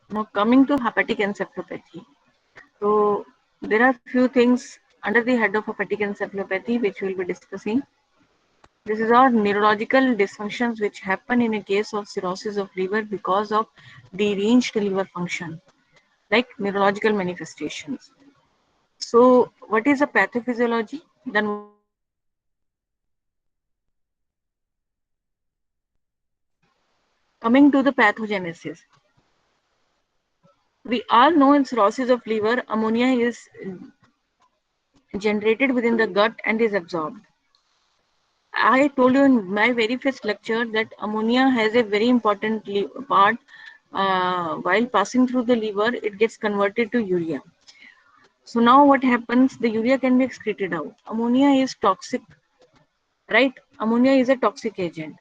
Now coming to hepatic encephalopathy. So there are few things under the head of hepatic encephalopathy which we will be discussing. This is all neurological dysfunctions which happen in a case of cirrhosis of liver because of deranged liver function, like neurological manifestations. So, what is the pathophysiology? Then, what is the coming to the pathogenesis? We all know in cirrhosis of liver, ammonia is generated within the gut and is absorbed. I told you in my very first lecture that ammonia has a very important part. While passing through the liver, it gets converted to urea. So now what happens? The urea can be excreted out. Ammonia is toxic, right? Ammonia is a toxic agent.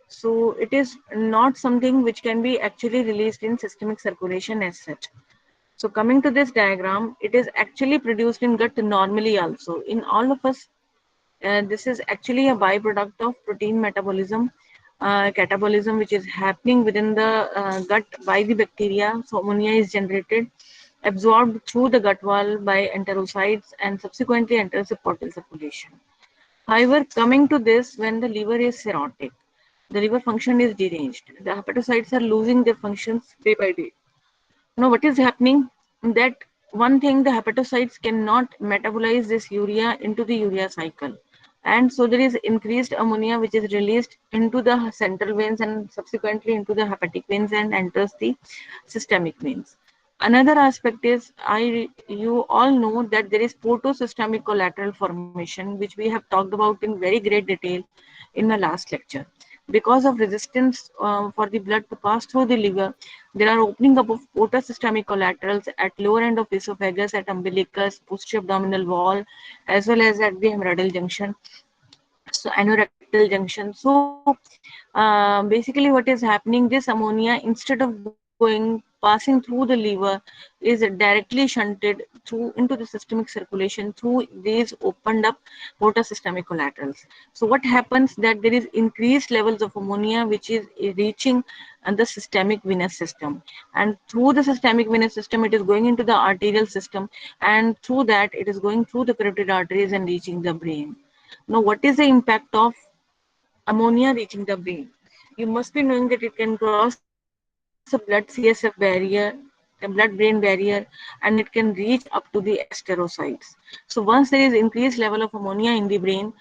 So it is not something which can be actually released in systemic circulation as such. So coming to this diagram, it is actually produced in gut normally also. In all of us, this is actually a byproduct of protein metabolism, catabolism, which is happening within the gut by the bacteria. So ammonia is generated, absorbed through the gut wall by enterocytes, and subsequently enters the portal circulation. However, coming to this, when the liver is cirrhotic, the liver function is deranged. The hepatocytes are losing their functions day by day. Now, what is happening? That one thing, the hepatocytes cannot metabolize this urea into the urea cycle. And so there is increased ammonia which is released into the central veins and subsequently into the hepatic veins and enters the systemic veins. Another aspect is you all know that there is portosystemic collateral formation, which we have talked about in very great detail in my last lecture. Because of resistance for the blood to pass through the liver, there are opening up of portosystemic collaterals at lower end of esophagus, at umbilicus, posterior abdominal wall, as well as at the hemorrhoidal junction, so anorectal junction. So basically what is happening, this ammonia, instead of going passing through the liver, is directly shunted through into the systemic circulation through these opened up portosystemic collaterals. So what happens that there is increased levels of ammonia which is reaching the systemic venous system, and through the systemic venous system it is going into the arterial system, and through that it is going through the carotid arteries and reaching the brain. Now, what is the impact of ammonia reaching the brain? You must be knowing that it can cross the blood CSF barrier, the blood brain barrier, and it can reach up to the asterocytes. So once there is increased level of ammonia in the brain,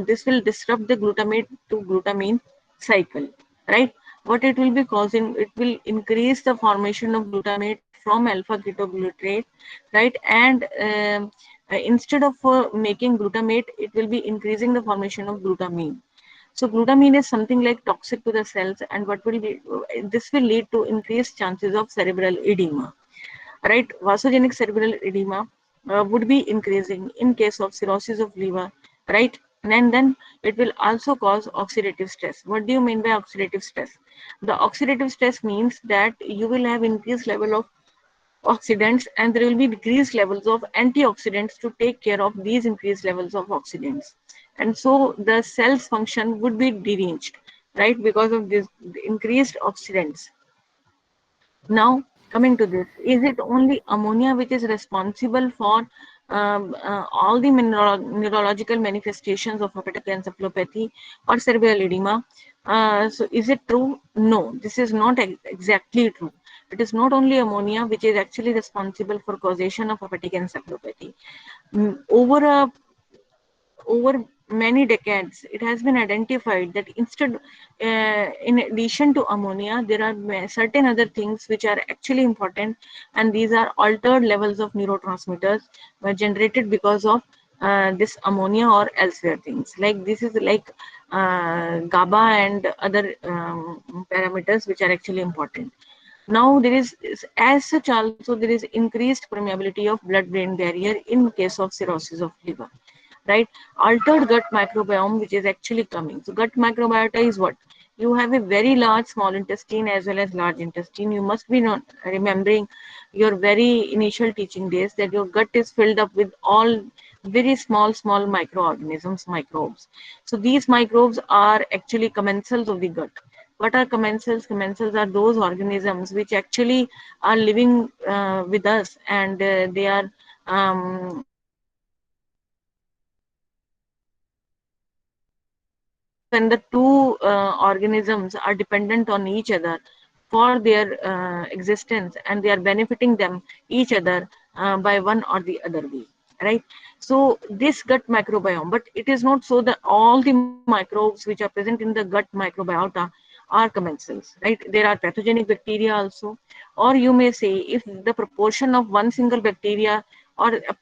this will disrupt the glutamate to glutamine cycle, right? What it will be causing, it will increase the formation of glutamate from alpha ketoglutarate, right? And instead of making glutamate, it will be increasing the formation of glutamine. So glutamine is something like toxic to the cells, and what will be this will lead to increased chances of cerebral edema, right? Vasogenic cerebral edema would be increasing in case of cirrhosis of liver, right? And then it will also cause oxidative stress. What do you mean by oxidative stress? The oxidative stress means that you will have increased level of oxidants, and there will be decreased levels of antioxidants to take care of these increased levels of oxidants, and so the cell's function would be deranged, right, because of this increased oxidants. Now, coming to this, is it only ammonia which is responsible for all the neurological manifestations of hepatic encephalopathy or cerebral edema? So, is it true? No, this is not exactly true. It is not only ammonia which is actually responsible for causation of hepatic encephalopathy. Over a over many decades, it has been identified that in addition to ammonia, there are certain other things which are actually important, and these are altered levels of neurotransmitters generated because of this ammonia or elsewhere things. Like this is like GABA and other parameters which are actually important. Now there is, as such, also there is increased permeability of blood-brain barrier in case of cirrhosis of liver, right? Altered gut microbiome, which is actually coming. So gut microbiota is what? You have a very large small intestine as well as large intestine. You must be not remembering your very initial teaching days that your gut is filled up with all very small microorganisms, microbes. So these microbes are actually commensals of the gut. What are commensals? Commensals are those organisms which actually are living with us, and they are so when the two organisms are dependent on each other for their existence, and they are benefiting them each other by one or the other way, right? So this gut microbiome, but it is not so that all the microbes which are present in the gut microbiota are commensals, right? There are pathogenic bacteria also, or you may say if the proportion of one single bacteria or a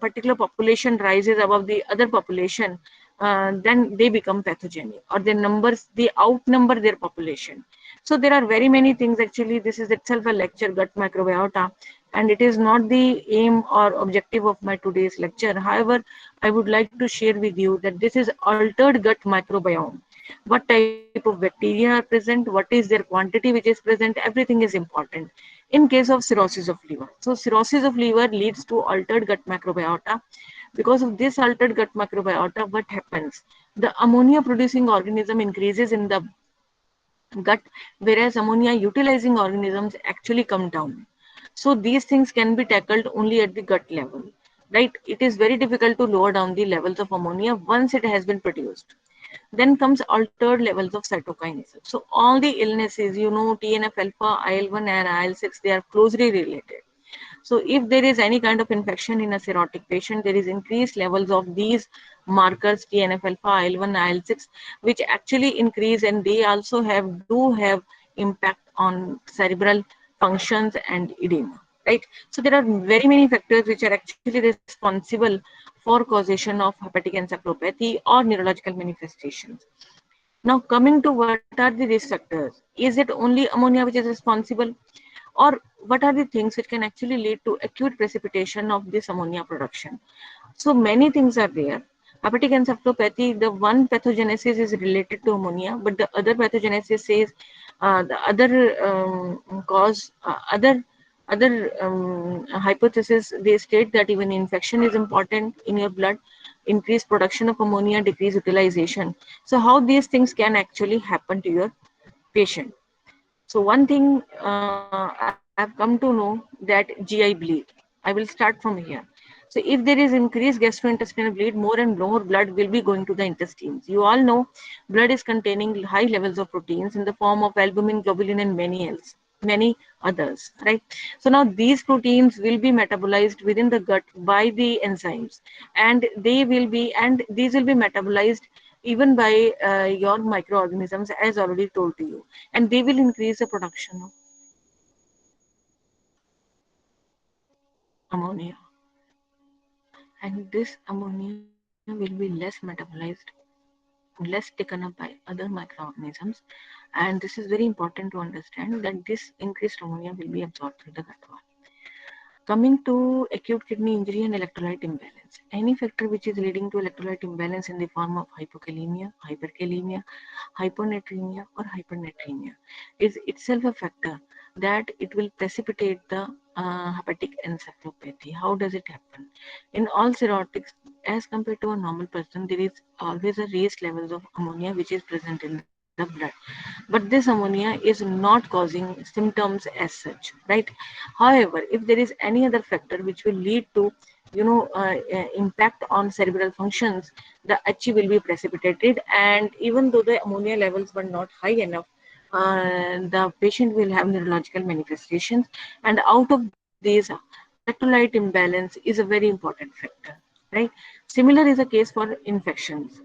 particular population rises above the other population, then they become pathogenic, or their numbers, they outnumber their population. So there are very many things. Actually, this is itself a lecture, gut microbiota, and it is not the aim or objective of my today's lecture. However, I would like to share with you that this is altered gut microbiome. What type of bacteria are present, what is their quantity which is present, everything is important in case of cirrhosis of liver. So cirrhosis of liver leads to altered gut microbiota. Because of this altered gut microbiota, what happens? The ammonia producing organism increases in the gut, whereas ammonia utilizing organisms actually come down. So these things can be tackled only at the gut level, right? It is very difficult to lower down the levels of ammonia once it has been produced. Then comes altered levels of cytokines. So all the illnesses, TNF alpha, IL-1 and IL-6, they are closely related. So if there is any kind of infection in a cirrhotic patient, there is increased levels of these markers, TNF alpha, IL-1, IL-6, which actually increase, and they also do have impact on cerebral functions and edema, right? So there are very many factors which are actually responsible for causation of hepatic encephalopathy or neurological manifestations. Now, coming to what are the risk factors? Is it only ammonia which is responsible? Or what are the things which can actually lead to acute precipitation of this ammonia production? So many things are there. Hepatic encephalopathy, the one pathogenesis is related to ammonia, but the other pathogenesis says the other cause, other hypothesis, they state that even infection is important in your blood, increased production of ammonia, decreased utilization. So how these things can actually happen to your patient? So one thing I've come to know that GI bleed. I will start from here. So if there is increased gastrointestinal bleed, more and more blood will be going to the intestines. You all know blood is containing high levels of proteins in the form of albumin, globulin, and many others, right? So now these proteins will be metabolized within the gut by the enzymes, and these will be metabolized even by your microorganisms, as already told to you, and they will increase the production of ammonia, and this ammonia will be less metabolized, less taken up by other microorganisms, and this is very important to understand that this increased ammonia will be absorbed through the gut wall. Coming to acute kidney injury and electrolyte imbalance, any factor which is leading to electrolyte imbalance in the form of hypokalemia, hyperkalemia, hyponatremia, or hypernatremia is itself a factor that it will precipitate the hepatic encephalopathy. How does it happen? In all cirrhotics, as compared to a normal person, there is always a raised levels of ammonia which is present in the blood. But this ammonia is not causing symptoms as such, right? However, if there is any other factor which will lead to impact on cerebral functions, the HE will be precipitated, and even though the ammonia levels were not high enough, the patient will have neurological manifestations, and out of these, electrolyte imbalance is a very important factor, right? Similar is the case for infections.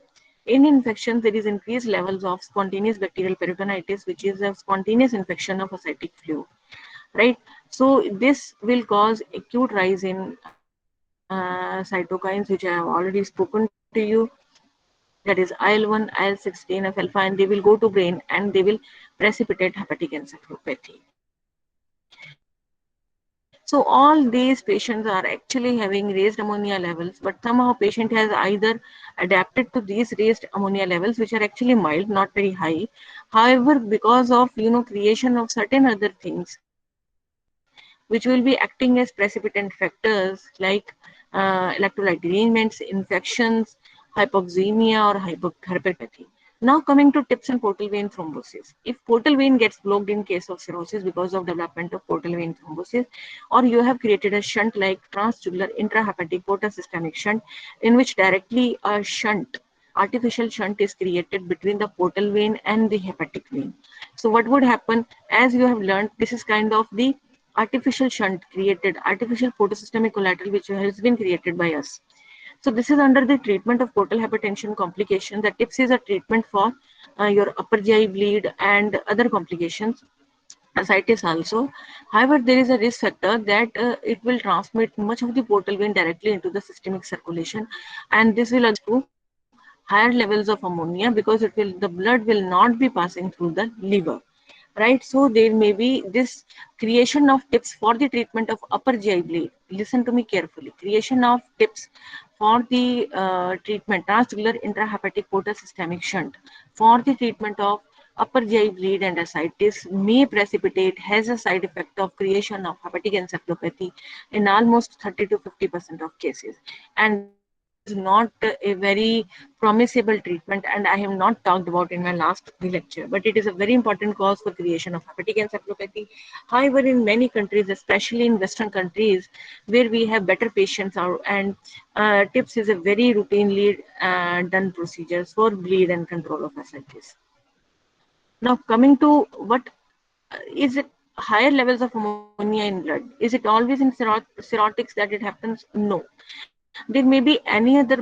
In infections, there is increased levels of spontaneous bacterial peritonitis, which is a spontaneous infection of ascitic fluid, right? So this will cause acute rise in cytokines, which I have already spoken to you, that is IL-1, IL-6, TNF alpha, and they will go to brain and they will precipitate hepatic encephalopathy. So all these patients are actually having raised ammonia levels, but somehow patient has either adapted to these raised ammonia levels, which are actually mild, not very high. However, because of creation of certain other things, which will be acting as precipitant factors like electrolyte derangements, infections, hypoxemia or hyperkalemia, Now coming to tips and portal vein thrombosis. If portal vein gets blocked in case of cirrhosis because of development of portal vein thrombosis, or you have created a shunt like transjugular intrahepatic portosystemic shunt, in which directly a shunt, artificial shunt is created between the portal vein and the hepatic vein. So what would happen, as you have learned, this is kind of the artificial shunt created, artificial portosystemic collateral which has been created by us. So this is under the treatment of portal hypertension complication. The tips is a treatment for your upper GI bleed and other complications, ascites also. However, there is a risk factor that it will transmit much of the portal vein directly into the systemic circulation, and this will to higher levels of ammonia because the blood will not be passing through the liver, right? So there may be this creation of tips for the treatment of upper GI bleed. Listen to me carefully. Creation of tips for the treatment transjugular intrahepatic portosystemic shunt for the treatment of upper GI bleed and ascites may precipitate, has a side effect of creation of hepatic encephalopathy in almost 30 to 50% of cases. And this is not a very promisable treatment, and I have not talked about in my last lecture, but it is a very important cause for creation of hepatic encephalopathy. However, in many countries, especially in Western countries, where we have better patients are, and TIPS is a very routinely done procedures for bleed and control of ascites. Now, coming to what is it higher levels of ammonia in blood? Is it always in cirrhotics that it happens? No. There may be many other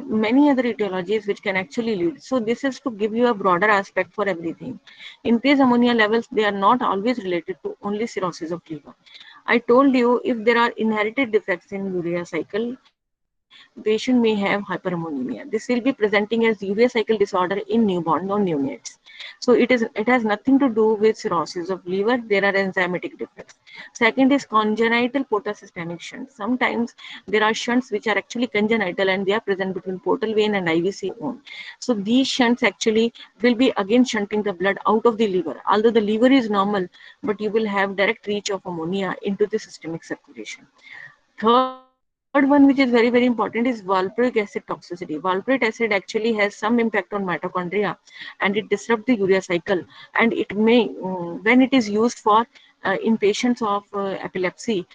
etiologies which can actually lead. So this is to give you a broader aspect for everything. Increased ammonia levels, they are not always related to only cirrhosis of liver. I told you if there are inherited defects in urea cycle, patient may have hyperammonemia. This will be presenting as urea cycle disorder in newborn or neonates. So it has nothing to do with cirrhosis of liver. There are enzymatic defects. Second is congenital portosystemic shunts. Sometimes there are shunts which are actually congenital and they are present between portal vein and IVC own. So these shunts actually will be again shunting the blood out of the liver. Although the liver is normal, but you will have direct reach of ammonia into the systemic circulation. Third one, which is very important, is valproic acid toxicity. Valproic acid actually has some impact on mitochondria and it disrupts the urea cycle, and it may, when it is used for in patients of epilepsy,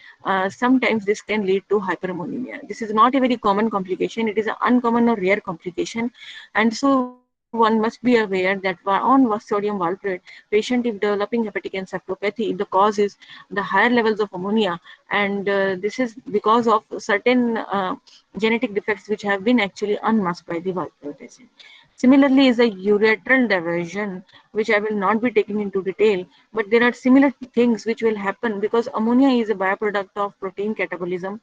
sometimes this can lead to hyperammonemia. This is not a very common complication. It is an uncommon or rare complication, and so one must be aware that on sodium valproate, patient if developing hepatic encephalopathy, the cause is the higher levels of ammonia, and this is because of certain genetic defects which have been actually unmasked by the valproate acid. Similarly, is a urethral diversion, which I will not be taking into detail, but there are similar things which will happen because ammonia is a byproduct of protein catabolism,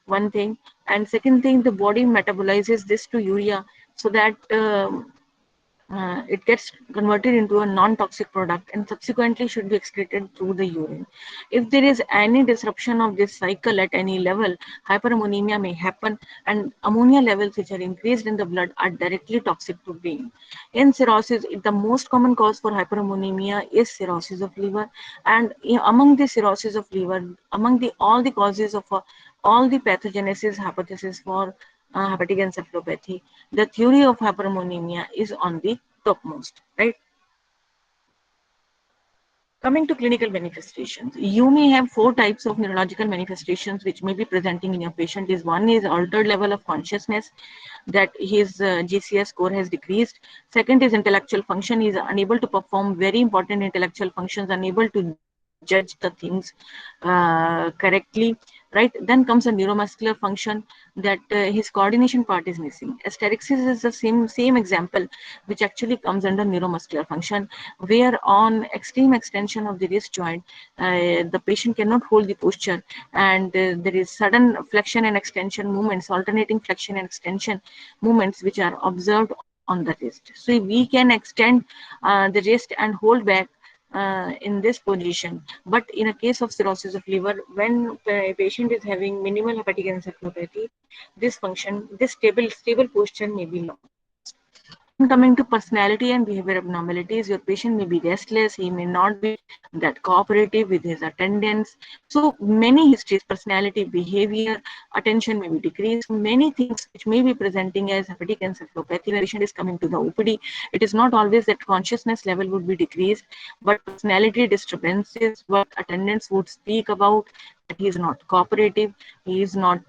one thing, and second thing, the body metabolizes this to urea so that it gets converted into a non-toxic product and subsequently should be excreted through the urine. If there is any disruption of this cycle at any level, hyperammonemia may happen, and ammonia levels which are increased in the blood are directly toxic to brain. In cirrhosis, the most common cause for hyperammonemia is cirrhosis of liver, and among the cirrhosis of liver, among the all the causes of all the pathogenesis hypothesis for hepatic encephalopathy, the theory of hyperammonemia is on the topmost, right? Coming to clinical manifestations, you may have four types of neurological manifestations which may be presenting in your patient. Is one is altered level of consciousness, that his GCS score has decreased. Second is intellectual function. He is unable to perform very important intellectual functions, unable to judge the things correctly, right? Then comes a neuromuscular function, that his coordination part is missing. Asterixis is the same example, which actually comes under neuromuscular function, where on extreme extension of the wrist joint, the patient cannot hold the posture, and there is sudden flexion and extension movements, alternating flexion and extension movements, which are observed on the wrist. So we can extend the wrist and hold back in this position. But in a case of cirrhosis of liver, when a patient is having minimal hepatic encephalopathy, this function, this stable posture may be lost. Then coming to personality and behavior abnormalities, your patient may be restless, he may not be that cooperative with his attendance. So many histories, personality, behavior, attention may be decreased. So many things which may be presenting as hepatic encephalopathy when patient is coming to the OPD. It is not always that consciousness level would be decreased, but personality disturbances, what attendants would speak about, that he is not cooperative, he is not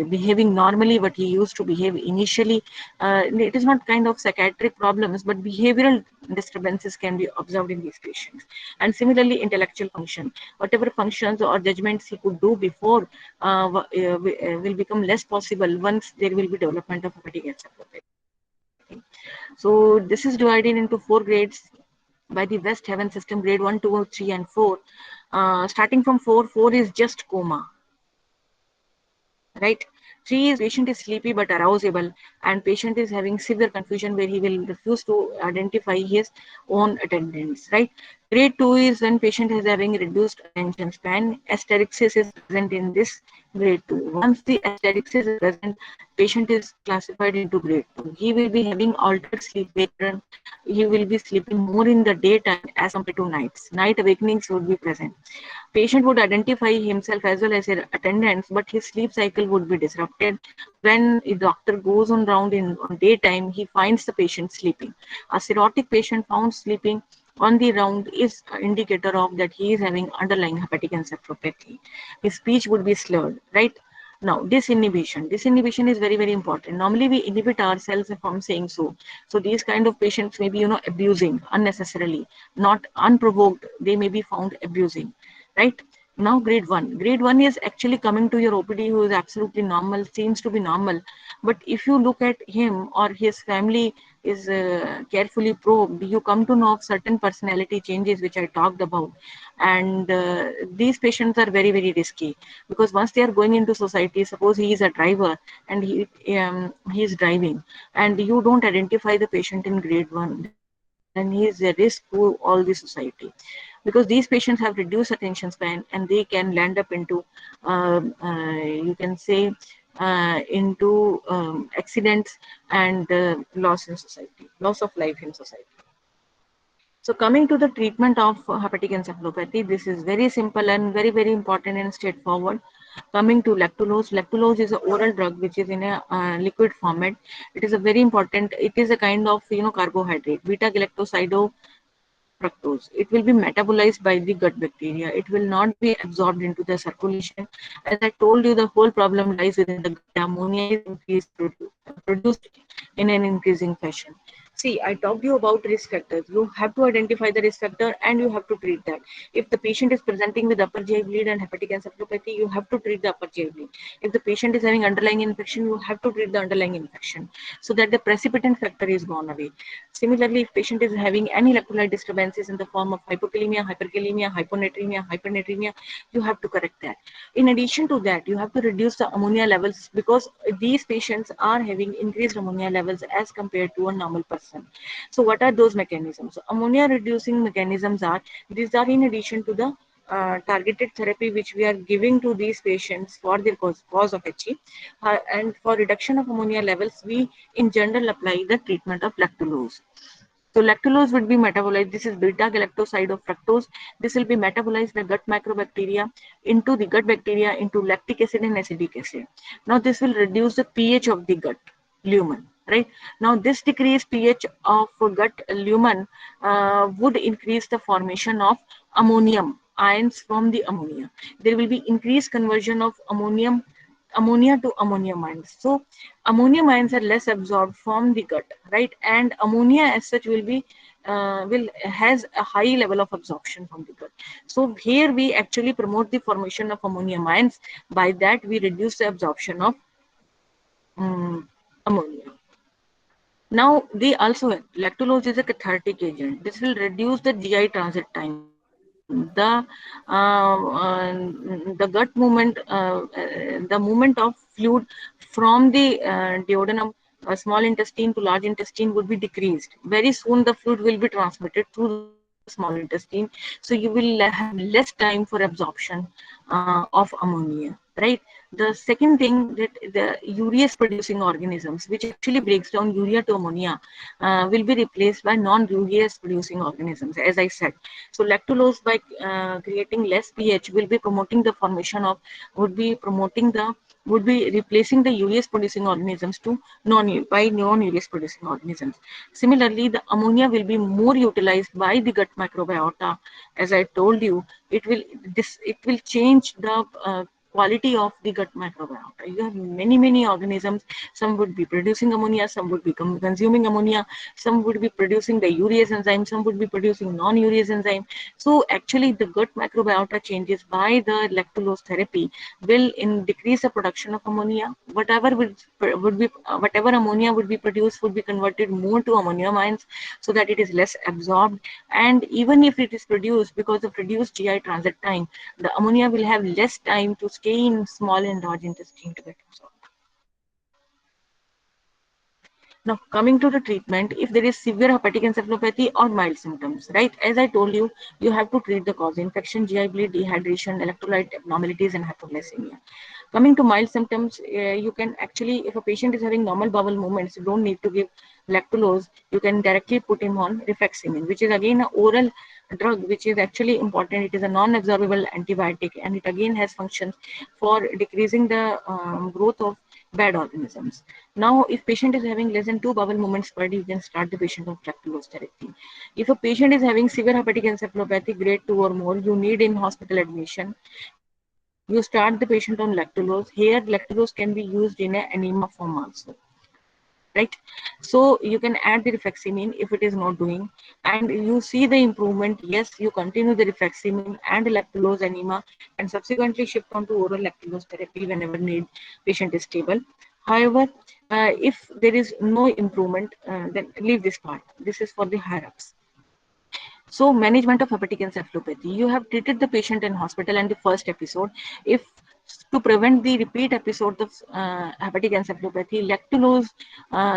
behaving normally what he used to behave initially. It is not kind of psychiatric problems, but behavioral disturbances can be observed in these patients. And similarly, intellectual function, whatever functions or judgments he could do before will become less possible once there will be development of hepatic encephalopathy. So this is divided into 4 grades by the West Heaven system: grade 1, 2, 3, and 4. Starting from 4 is just coma, right? 3 is patient is sleepy but arousable, and patient is having severe confusion where he will refuse to identify his own attendance, right? Grade 2 is when patient is having reduced attention span. Asterixis is present in this grade 2. Once the asterixis is present, patient is classified into grade 2. He will be having altered sleep pattern. He will be sleeping more in the daytime as compared to nights. Night awakenings would be present. Patient would identify himself as well as his attendants, but his sleep cycle would be disrupted. When a doctor goes on round in on daytime, he finds the patient sleeping. A cirrhotic patient found sleeping on the round is an indicator of that he is having underlying hepatic encephalopathy. His speech would be slurred, right? Now, disinhibition. Disinhibition is very, very important. Normally, we inhibit ourselves from saying so. So these kind of patients may be, abusing unnecessarily, not unprovoked. They may be found abusing, right? Now, grade 1. Grade 1 is actually coming to your OPD who is absolutely normal, seems to be normal. But if you look at him or his family is carefully probed, you come to know of certain personality changes which I talked about. And these patients are very, very risky, because once they are going into society, suppose he is a driver and he is driving, and you don't identify the patient in grade 1, then he is a risk to all the society, because these patients have reduced attention span and they can land up into you can say into accidents and loss in society, loss of life in society. So coming to the treatment of hepatic encephalopathy, this is very simple and very, very important and straightforward. Coming to lactulose, lactulose is an oral drug which is in a liquid format. It is a very important, it is a kind of, carbohydrate, beta galactosido fructose. It will be metabolized by the gut bacteria. It will not be absorbed into the circulation. As I told you, the whole problem lies within the gut. Ammonia is produced in an increasing fashion. See, I talked to you about risk factors. You have to identify the risk factor and you have to treat that. If the patient is presenting with upper GI bleed and hepatic encephalopathy, you have to treat the upper GI bleed. If the patient is having underlying infection, you have to treat the underlying infection so that the precipitant factor is gone away. Similarly, if patient is having any electrolyte disturbances in the form of hypokalemia, hyperkalemia, hyponatremia, you have to correct that. In addition to that, you have to reduce the ammonia levels, because these patients are having increased ammonia levels as compared to a normal person. So what are those mechanisms? So ammonia reducing mechanisms are, these are in addition to the targeted therapy which we are giving to these patients for their cause of HE. And for reduction of ammonia levels, we in general apply the treatment of lactulose. So lactulose would be metabolized. This is beta galactoside of fructose. This will be metabolized by gut microbacteria into the gut bacteria into lactic acid and acetic acid. Now this will reduce the pH of the gut lumen. Right now, this decreased pH of gut lumen would increase the formation of ammonium ions from the ammonia. There will be increased conversion of ammonia to ammonium ions. So ammonium ions are less absorbed from the gut, right? And ammonia as such will has a high level of absorption from the gut. So here we actually promote the formation of ammonium ions. By that we reduce the absorption of ammonia. Now, they also, lactulose is a cathartic agent. This will reduce the GI transit time. The gut movement, the movement of fluid from the duodenum, small intestine to large intestine would be decreased. Very soon, the fluid will be transmitted through the small intestine. So you will have less time for absorption of ammonia, right? right? The second thing, that the urease producing organisms, which actually breaks down urea to ammonia, will be replaced by non-urease producing organisms, as I said. So lactulose, by creating less pH, will be promoting the formation of, would be promoting the, would be replacing the urease producing organisms to non-urease producing organisms. Similarly, the ammonia will be more utilized by the gut microbiota. As I told you, it will change the quality of the gut microbiota. You have many organisms. Some would be producing ammonia, some would be consuming ammonia, some would be producing the urease enzyme, some would be producing non-urease enzyme. So actually, the gut microbiota changes by the lactulose therapy will in decrease the production of ammonia. Would be whatever ammonia would be produced would be converted more to ammonium ions, so that it is less absorbed. And even if it is produced, because of reduced GI transit time, the ammonia will have less time to stay in small and large intestine to get absorbed. Now, coming to the treatment, if there is severe hepatic encephalopathy or mild symptoms, right? As I told you, you have to treat the cause: infection, GI bleed, dehydration, electrolyte abnormalities, and hypoglycemia. Coming to mild symptoms, you can actually, if a patient is having normal bowel movements, you don't need to give lactulose. You can directly put him on rifaximin, which is again an oral drug, which is actually important. It is a non-absorbable antibiotic, and it again has functions for decreasing the growth of bad organisms. Now, if patient is having less than 2 bowel movements per day, you can start the patient on lactulose therapy. If a patient is having severe hepatic encephalopathy, grade 2 or more, you need in hospital admission. You start the patient on lactulose. Here, lactulose can be used in an enema form also, right? So you can add the rifaximin if it is not doing, and you see the improvement. Yes, you continue the rifaximin and lactulose enema, and subsequently shift on to oral lactulose therapy whenever need, patient is stable. However, if there is no improvement, then leave this part. This is for the higher ups. So, management of hepatic encephalopathy. You have treated the patient in hospital and the first episode. If to prevent the repeat episode of hepatic encephalopathy, lactulose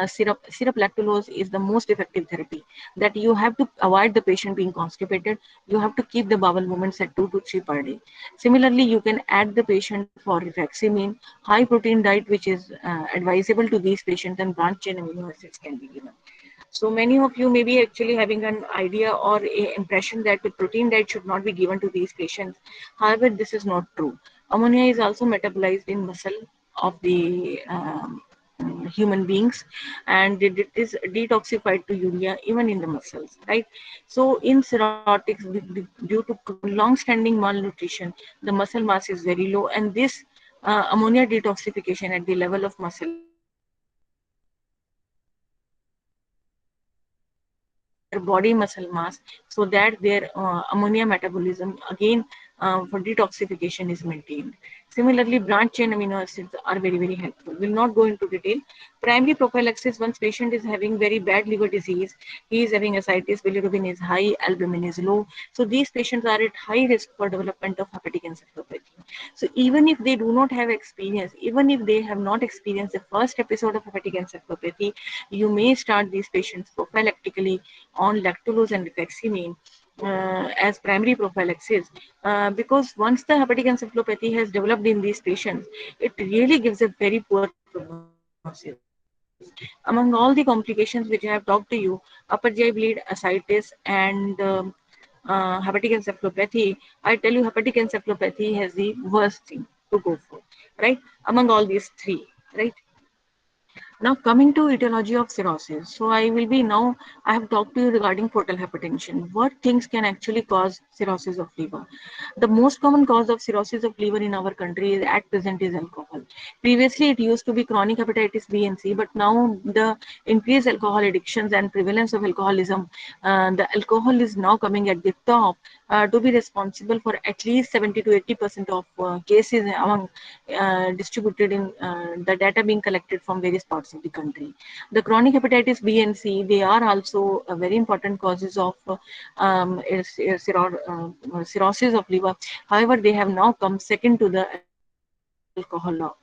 syrup lactulose is the most effective therapy. That you have to avoid the patient being constipated. You have to keep the bowel movements at 2 to 3 per day. Similarly, you can add the patient for rifaximin, high protein diet, which is advisable to these patients, and branch chain amino acids can be given. So many of you may be actually having an idea or a impression that the protein diet should not be given to these patients. However, this is not true. Ammonia is also metabolized in muscle of the human beings, and it is detoxified to urea even in the muscles, right? So in cirrhotics, due to long-standing malnutrition, the muscle mass is very low, and this ammonia detoxification at the level of muscle their body muscle mass, so that their ammonia metabolism again for detoxification is maintained. Similarly, branch chain amino acids are very helpful. We'll not go into detail. Primary prophylaxis: once patient is having very bad liver disease, he is having ascites, bilirubin is high, albumin is low. So these patients are at high risk for development of hepatic encephalopathy. So even if they do not have experience, even if they have not experienced the first episode of hepatic encephalopathy, you may start these patients prophylactically on lactulose and rifaximin as primary prophylaxis, because once the hepatic encephalopathy has developed in these patients, it really gives a very poor prognosis. Among all the complications which I have talked to you, upper GI bleed, ascites, and hepatic encephalopathy, I tell you, hepatic encephalopathy has the worst thing to go for, right? Among all these three, right? Now, coming to etiology of cirrhosis. So, I have talked to you regarding portal hypertension. What things can actually cause cirrhosis of liver? The most common cause of cirrhosis of liver in our country is at present is alcohol. Previously, it used to be chronic hepatitis B and C, but now the increased alcohol addictions and prevalence of alcoholism, the alcohol is now coming at the top to be responsible for at least 70 to 80% of cases among distributed in the data being collected from various parts of the country. The chronic hepatitis B and C, they are also very important causes of cirrhosis of liver. However, they have now come second to the alcohol, alcohol.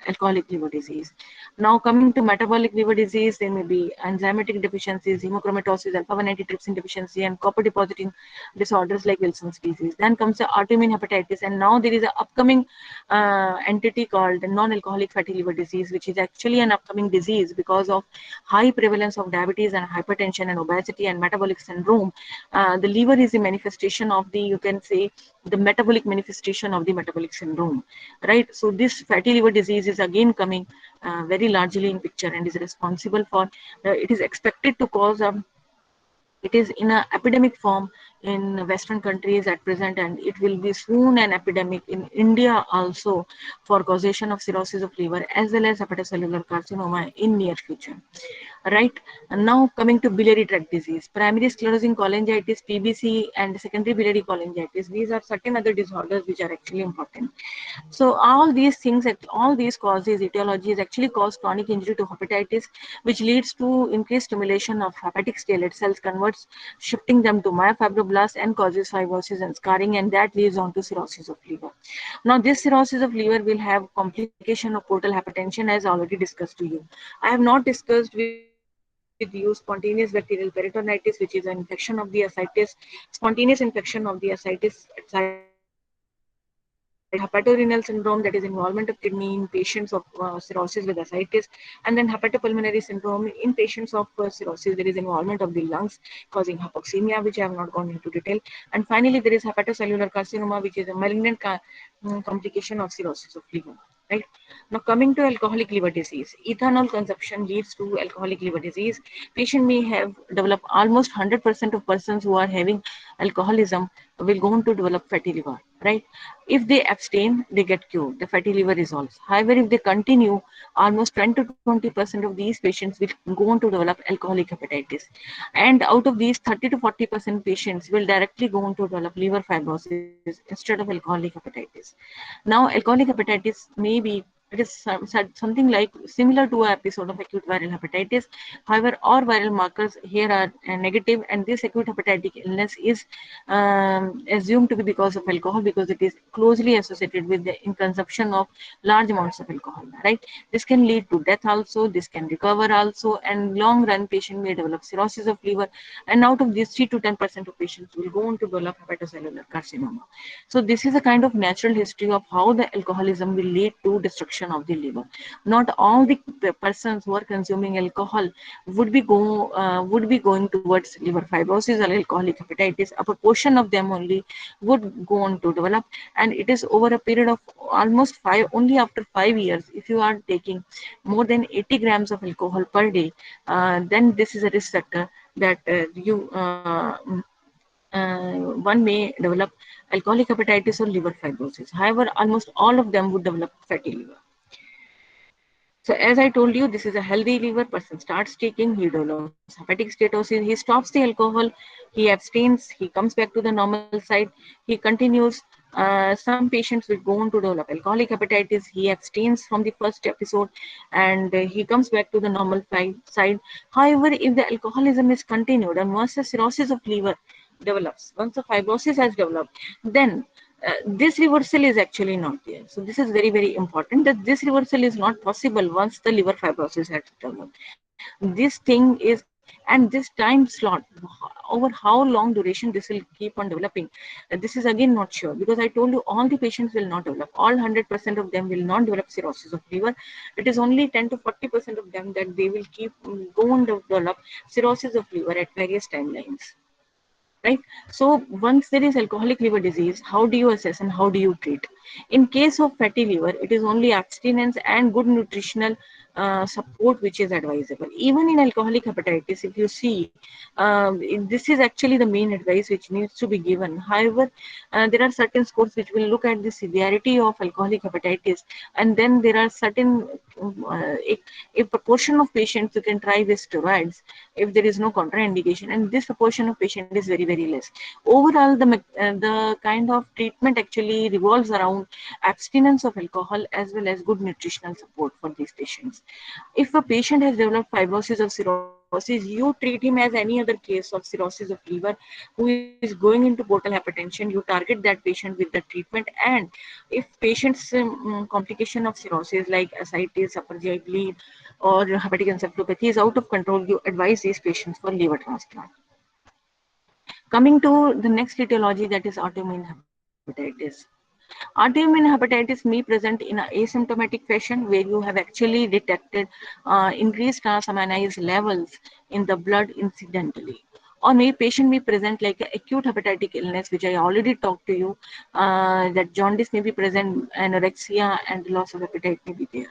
alcoholic liver disease. Now coming to metabolic liver disease, there may be enzymatic deficiencies, hemochromatosis, alpha-1 antitrypsin deficiency, and copper depositing disorders like Wilson's disease. Then comes the autoimmune hepatitis, and now there is an upcoming entity called non-alcoholic fatty liver disease, which is actually an upcoming disease because of high prevalence of diabetes and hypertension and obesity and metabolic syndrome. The liver is a manifestation of the, you can say, the metabolic manifestation of the metabolic syndrome, right? So this fatty liver disease is again coming very largely in picture and is responsible for, it is expected to cause it is in an epidemic form in Western countries at present, and it will be soon an epidemic in India also for causation of cirrhosis of liver as well as hepatocellular carcinoma in near future. Right. And now coming to biliary tract disease, primary sclerosing cholangitis, PBC, and secondary biliary cholangitis. These are certain other disorders which are actually important. So all these things, all these causes, etiologies actually cause chronic injury to hepatitis, which leads to increased stimulation of hepatic stellate cells, converts, shifting them to myofibroblasts and causes fibrosis and scarring, and that leads on to cirrhosis of liver. Now, this cirrhosis of liver will have complication of portal hypertension, as already discussed to you. I have not discussed with you spontaneous bacterial peritonitis, which is an infection of the ascites, spontaneous infection of the ascites site of hepatorenal syndrome, that is involvement of kidney in patients of cirrhosis with ascites, and then hepatopulmonary syndrome in patients of cirrhosis. There is involvement of the lungs causing hypoxemia, which I have not gone into detail. And finally, there is hepatocellular carcinoma, which is a malignant complication of cirrhosis of liver. Right. Now, coming to alcoholic liver disease, ethanol consumption leads to alcoholic liver disease. Patient may have developed almost 100% of persons who are having alcoholism will go on to develop fatty liver. Right. If they abstain, they get cured. The fatty liver resolves. However, if they continue, almost 10 to 20% of these patients will go on to develop alcoholic hepatitis. And out of these, 30 to 40% patients will directly go on to develop liver fibrosis instead of alcoholic hepatitis. Now, alcoholic hepatitis may be, it is something like similar to an episode of acute viral hepatitis. However, all viral markers here are negative, and this acute hepatic illness is assumed to be because of alcohol, because it is closely associated with the in consumption of large amounts of alcohol. Right? This can lead to death also. This can recover also, and long run patient may develop cirrhosis of liver. And out of these, 3 to 10% of patients will go on to develop hepatocellular carcinoma. So this is a kind of natural history of how the alcoholism will lead to destruction of the liver. Not all the persons who are consuming alcohol would be going towards liver fibrosis or alcoholic hepatitis. A proportion of them only would go on to develop, and it is over a period of almost five. Only after 5 years, if you are taking more than 80 grams of alcohol per day, then this is a risk factor that one may develop alcoholic hepatitis or liver fibrosis. However, almost all of them would develop fatty liver. So as I told you, this is a healthy liver. Person starts taking, he develops hepatic steatosis, he stops the alcohol, he abstains, he comes back to the normal side, he continues. Some patients will go on to develop alcoholic hepatitis. He abstains from the first episode, and he comes back to the normal side. However, if the alcoholism is continued and once the cirrhosis of liver develops, once the fibrosis has developed, then this reversal is actually not there. So this is very, very important, that this reversal is not possible once the liver fibrosis has developed. This thing is, and this time slot, over how long duration this will keep on developing, this is again not sure, because I told you all the patients will not develop. All 100% of them will not develop cirrhosis of liver. It is only 10 to 40% of them that they will keep go on to develop cirrhosis of liver at various timelines. Right. So once there is alcoholic liver disease, how do you assess and how do you treat? In case of fatty liver, it is only abstinence and good nutritional support which is advisable. Even in alcoholic hepatitis, if you see, this is actually the main advice which needs to be given. However, there are certain scores which will look at the severity of alcoholic hepatitis, and then there are certain a proportion of patients who can try with steroids if there is no contraindication, and this proportion of patient is very, very less. Overall, the kind of treatment actually revolves around abstinence of alcohol as well as good nutritional support for these patients. If a patient has developed fibrosis or cirrhosis you treat him as any other case of cirrhosis of liver who is going into portal hypertension. You target that patient with the treatment, and if patient's complication of cirrhosis like ascites, upper GI bleed, or hepatic encephalopathy is out of control, you advise these patients for liver transplant. Coming to the next etiology, that is autoimmune hepatitis. Autoimmune hepatitis may present in an asymptomatic fashion where you have actually detected increased transaminase levels in the blood incidentally. Or may patient may present like acute hepatic illness, which I already talked to you, that jaundice may be present, anorexia and loss of appetite may be there.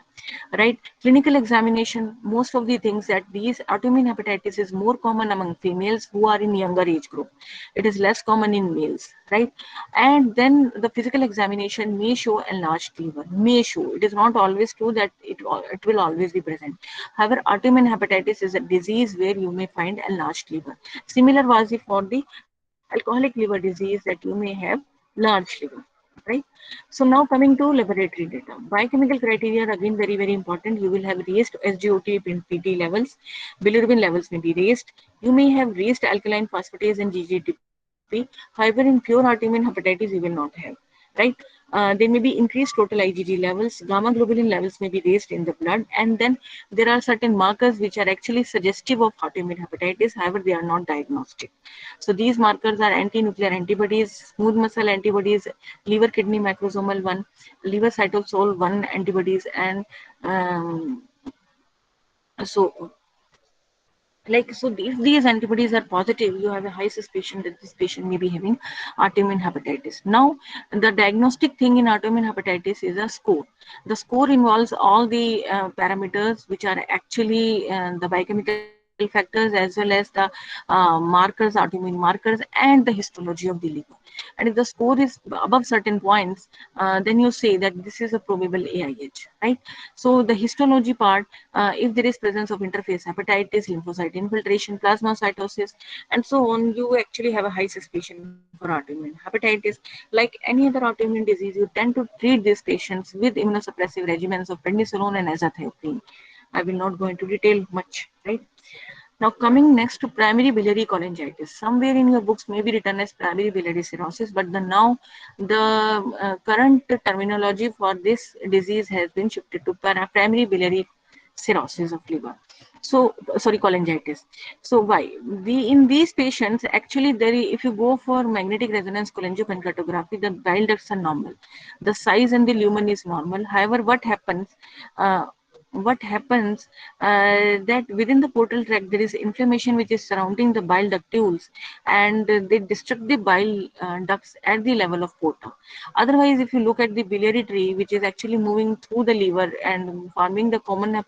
Right? Clinical examination, most of the things that these autoimmune hepatitis is more common among females who are in younger age group. It is less common in males, right? And then the physical examination may show enlarged liver, may show. It is not always true that it will always be present. However, autoimmune hepatitis is a disease where you may find enlarged liver. Similar was it for the alcoholic liver disease, that you may have large liver, right? So now coming to laboratory data. Biochemical criteria are again very, very important. You will have raised SGOT PT levels, bilirubin levels may be raised. You may have raised alkaline phosphatase and GGTP. However, in pure autoimmune hepatitis, you will not have, right? There may be increased total IgG levels, gamma globulin levels may be raised in the blood, and then there are certain markers which are actually suggestive of autoimmune hepatitis. However, they are not diagnostic. So these markers are anti-nuclear antibodies, smooth muscle antibodies, liver kidney macrosomal 1, liver cytosol 1 antibodies, and um, so like so if these antibodies are positive, you have a high suspicion that this patient may be having autoimmune hepatitis. Now the diagnostic thing in autoimmune hepatitis is a score. The score involves all the parameters which are actually the biochemical factors as well as the markers, autoimmune markers, and the histology of the liver. And if the score is above certain points, then you say that this is a probable AIH, right? So the histology part, if there is presence of interface hepatitis, lymphocyte infiltration, plasmacytosis, and so on, you actually have a high suspicion for autoimmune hepatitis. Like any other autoimmune disease, you tend to treat these patients with immunosuppressive regimens of prednisolone and azathioprine. I will not go into detail much, right? Now, coming next to primary biliary cholangitis. Somewhere in your books may be written as primary biliary cirrhosis, but the current terminology for this disease has been shifted to primary biliary cirrhosis of liver. So, sorry, cholangitis. So, why? In these patients, actually, if you go for magnetic resonance cholangiopancreatography, the bile ducts are normal. The size and the lumen is normal. However, uh, what happens that within the portal tract there is inflammation which is surrounding the bile ductules, and they destruct the bile ducts at the level of porta. Otherwise, if you look at the biliary tree which is actually moving through the liver and forming the common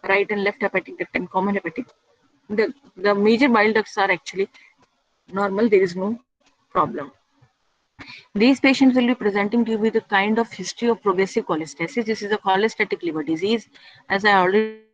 right and left hepatic duct and common hepatic, the major bile ducts are actually normal, there is no problem. These patients will be presenting to you with a kind of history of progressive cholestasis. This is a cholestatic liver disease, as I already told you.